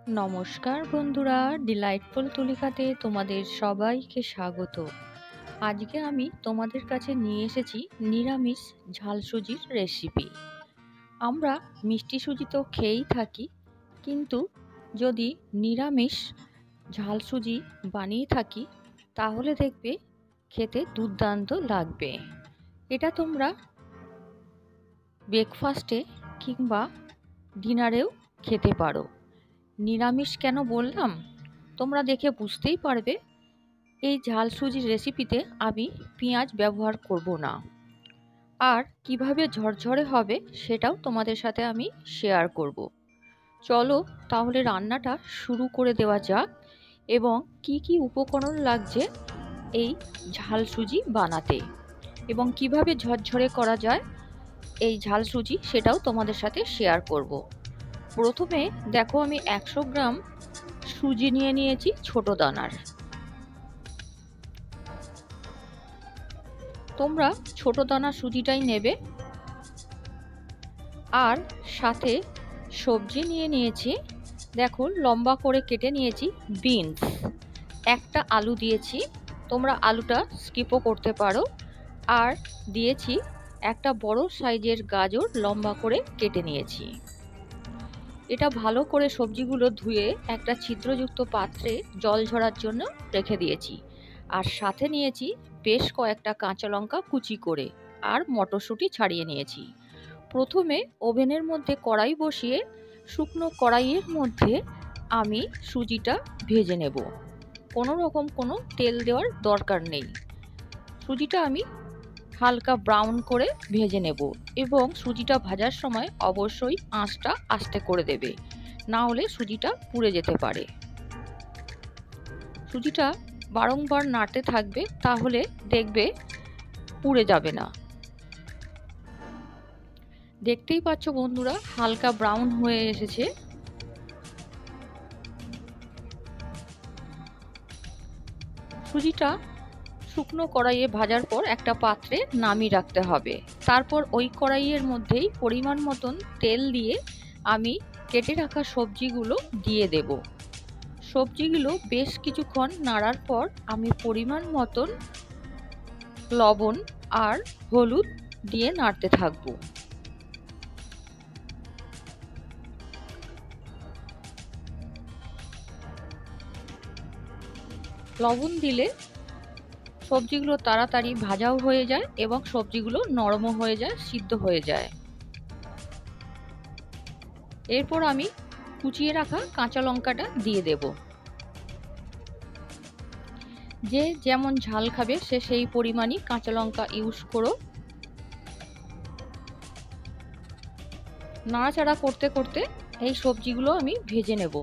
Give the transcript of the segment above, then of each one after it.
নমস্কার বন্ধুরা, ডিলাইটফুল তুলিকাতে তোমাদের সবাইকে স্বাগত। আজকে আমি তোমাদের কাছে নিয়ে এসেছি নিরামিষ ঝাল সুজির রেসিপি। আমরা মিষ্টি সুজি তো খেয়েই থাকি, কিন্তু যদি নিরামিষ ঝাল সুজি বানিয়ে থাকি তাহলে দেখবে খেতে দুর্দান্ত লাগবে। এটা তোমরা ব্রেকফাস্টে কিংবা ডিনারেও খেতে পারো। নিরামিষ কেন বললাম তোমরা দেখে বুঝতেই পারবে। এই ঝাল সুজির রেসিপিতে আমি পেঁয়াজ ব্যবহার করব না, আর কিভাবে ঝরঝরে হবে সেটাও তোমাদের সাথে আমি শেয়ার করব। চলো তাহলে রান্নাটা শুরু করে দেওয়া যাক, এবং কি কি উপকরণ লাগছে এই ঝাল সুজি বানাতে এবং কিভাবে ঝরঝরে করা যায় এই ঝাল সুজি সেটাও তোমাদের সাথে শেয়ার করব। প্রথমে দেখো, আমি 100 গ্রাম সুজি নিয়ে নিয়েছি ছোট দানার। তোমরা ছোট দানার সুজিটাই নেবে। আর সাথে সবজি নিয়ে নিয়েছি, দেখো লম্বা করে কেটে নিয়েছি বিনস। একটা আলু দিয়েছি, তোমরা আলুটা স্কিপও করতে পারো। আর দিয়েছি একটা বড় সাইজের গাজর, লম্বা করে কেটে নিয়েছি। এটা ভালো করে সবজিগুলো ধুয়ে একটা ছিদ্রযুক্ত পাত্রে জল ঝরার জন্য রেখে দিয়েছি। আর সাথে নিয়েছি বেশ কয়েকটা কাঁচা লঙ্কা কুচি করে, আর মটরশুঁটি ছাড়িয়ে নিয়েছি। প্রথমে ওভেনের মধ্যে কড়াই বসিয়ে শুকনো কড়াইয়ের মধ্যে আমি সুজিটা ভেজে নেব। কোনো রকম কোনো তেল দেওয়ার দরকার নেই। সুজিটা আমি হালকা ব্রাউন করে ভেজে নেব, এবং সুজিটা ভাজার সময় অবশ্যই আঁচটা আস্তে করে দেবে, না হলে সুজিটা পুড়ে যেতে পারে। সুজিটা বারংবার নাড়তে থাকবে, তাহলে দেখবে পুড়ে যাবে না। দেখতেই পাচ্ছ বন্ধুরা, হালকা ব্রাউন হয়ে এসেছে। সুজিটা শুকনো কড়াইয়ে ভাজার পর একটা পাত্রে নামিয়ে রাখতে হবে। তারপর ওই কড়াইয়ের মধ্যেই পরিমাণ মতন তেল দিয়ে আমি কেটে রাখা সবজিগুলো দিয়ে দেব। সবজিগুলো বেশ কিছুক্ষণ নাড়ার পর আমি পরিমাণ মতন লবণ আর হলুদ দিয়ে নাড়তে থাকবো। লবণ দিলে সবজিগুলো তাড়াতাড়ি ভাজাও হয়ে যায় এবং সবজিগুলো নরমও হয়ে যায়, সিদ্ধ হয়ে যায়। এরপর আমি কুচিয়ে রাখা কাঁচা লঙ্কাটা দিয়ে দেব। যে যেমন ঝাল খাবে সে সেই পরিমাণই কাঁচা লঙ্কা ইউজ করো। নাড়াচাড়া করতে করতে এই সবজিগুলো আমি ভেজে নেব।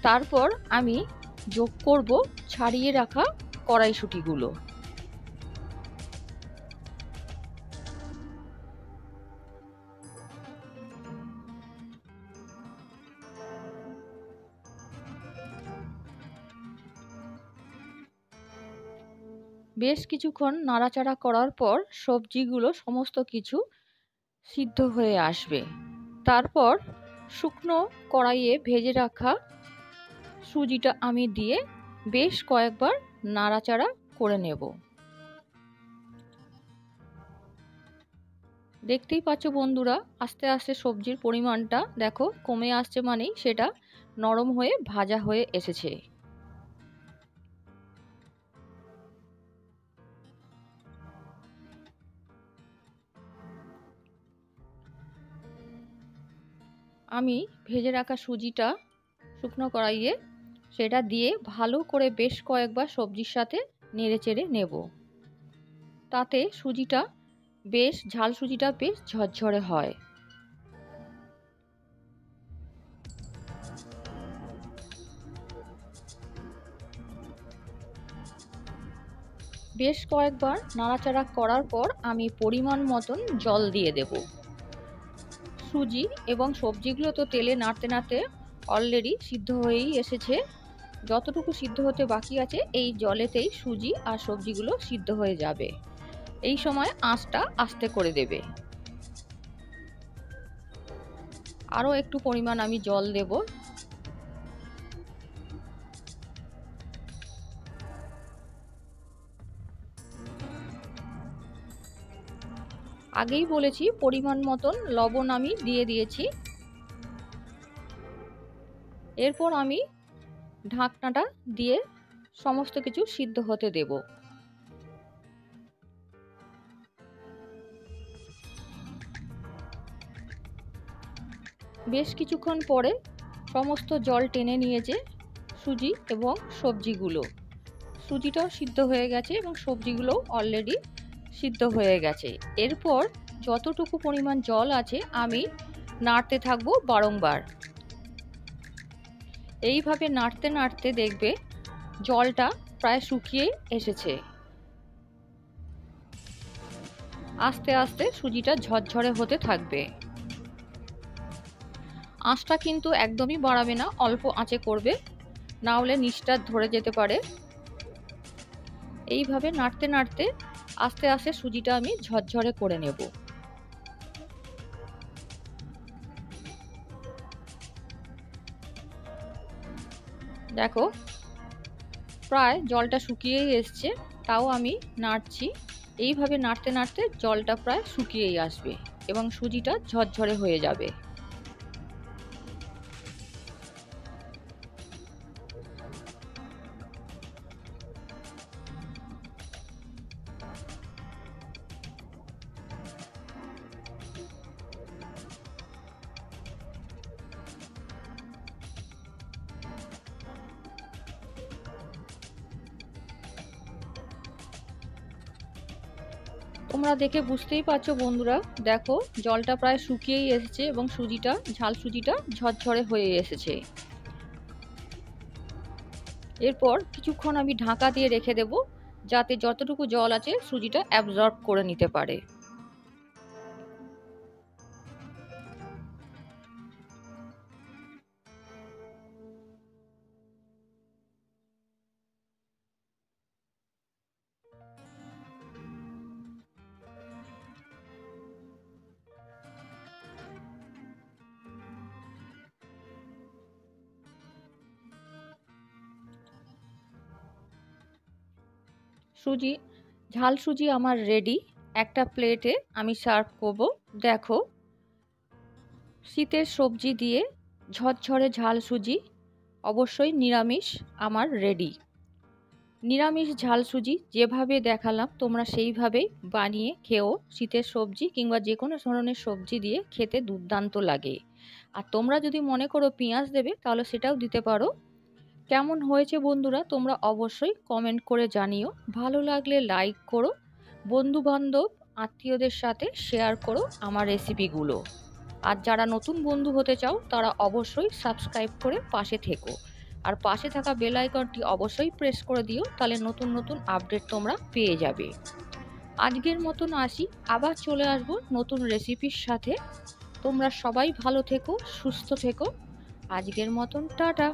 তারপর আমি যোগ করব ছাড়িয়ে রাখা কড়াইশুঁটিগুলো। বেশ কিছুক্ষণ নাড়াচাড়া করার পর সবজিগুলো সমস্ত কিছু সিদ্ধ হয়ে আসবে। তারপর শুকনো কড়াইয়ে ভেজে রাখা সুজিটা আমি দিয়ে বেশ কয়েকবার নাড়াচাড়া করে নেব। দেখতেই পাচ্ছ বন্ধুরা, আস্তে আস্তে সবজির পরিমাণটা দেখো কমে আসছে, মানেই সেটা নরম হয়ে ভাজা হয়ে এসেছে। আমি ভেজে রাখা সুজিটা শুকনো কড়াইয়ে সেটা দিয়ে ভালো করে বেশ কয়েকবার সবজির সাথে নেড়েচেড়ে নেব। তাতে সুজিটা ঝাল সুজিটা বেশ ঝরঝরে হয়। বেশ কয়েকবার নাড়াচাড়া করার পর আমি পরিমাণ মতন জল দিয়ে দেব। সুজি এবং সবজিগুলো তো তেলে নাড়তে নাড়তে অলরেডি সিদ্ধ হয়েই এসেছে। যতটুকু সিদ্ধ হতে বাকি আছে এই জলেতেই সুজি আর সবজিগুলো সিদ্ধ হয়ে যাবে। এই সময় আঁচটা আস্তে করে দেবে। আরও একটু পরিমাণ আমি জল দেব। আগেই বলেছি পরিমাণ মতন লবণ আমি দিয়ে দিয়েছি। এরপর আমি ঢাকনাটা দিয়ে সমস্ত কিছু সিদ্ধ হতে দেব। বেশ কিছুক্ষণ পরে সমস্ত জল টেনে নিয়েছে সুজি এবং সবজিগুলো। সুজিটাও সিদ্ধ হয়ে গেছে এবং সবজিগুলো অলরেডি সিদ্ধ হয়ে গেছে। এরপর যতটুকু পরিমাণ জল আছে আমি নাড়তে থাকবো বারংবার। এইভাবে নাড়তে নাড়তে দেখবে জলটা প্রায় শুকিয়ে এসেছে। আস্তে আস্তে সুজিটা ঝরঝরে হতে থাকবে। আঁচটা কিন্তু একদমই বাড়াবে না, অল্প আঁচে করবে, না হলে নিচটা ধরে যেতে পারে। এইভাবে নাড়তে নাড়তে আস্তে আস্তে সুজিটা আমি ঝরঝরে করে নেব। দেখো প্রায় জলটা শুকিয়েই এসছে, তাও আমি নাড়ছি। এইভাবে নাড়তে নাড়তে জলটা প্রায় শুকিয়েই আসবে এবং সুজিটা ঝরঝরে হয়ে যাবে। তোমরা দেখে বুঝতেই পারছো বন্ধুরা, দেখো জলটা প্রায় শুকিয়েই এসেছে এবং সুজিটা, ঝাল সুজিটা ঝরঝরে হয়ে এসেছে। এরপর কিছুক্ষণ আমি ঢাকা দিয়ে রেখে দেব, যাতে যতটুকু জল আছে সুজিটা অ্যাবজর্ব করে নিতে পারে। সুজি, ঝাল সুজি আমার রেডি। একটা প্লেটে আমি সার্ভ করব। দেখো শীতের সবজি দিয়ে ঝরঝরে ঝাল সুজি, অবশ্যই নিরামিষ আমার রেডি। নিরামিষ ঝাল সুজি যেভাবে দেখালাম তোমরা সেইভাবেই বানিয়ে খেও। শীতের সবজি কিংবা যে কোনো ধরনের সবজি দিয়ে খেতে দুর্দান্ত লাগে। আর তোমরা যদি মনে করো পেঁয়াজ দেবে তাহলে সেটাও দিতে পারো। কেমন হয়েছে বন্ধুরা তোমরা অবশ্যই কমেন্ট করে জানিও। ভালো লাগলে লাইক করো, বন্ধু বান্ধব আত্মীয়দের সাথে শেয়ার করো আমার রেসিপিগুলো। আর যারা নতুন বন্ধু হতে চাও তারা অবশ্যই সাবস্ক্রাইব করে পাশে থেকো। আর পাশে থাকা বেল আইকনটি অবশ্যই প্রেস করে দিও, তাহলে নতুন নতুন আপডেট তোমরা পেয়ে যাবে। আজকের মতন আসি, আবার চলে আসবো নতুন রেসিপির সাথে। তোমরা সবাই ভালো থেকো, সুস্থ থেকো। আজকের মতন টাটা।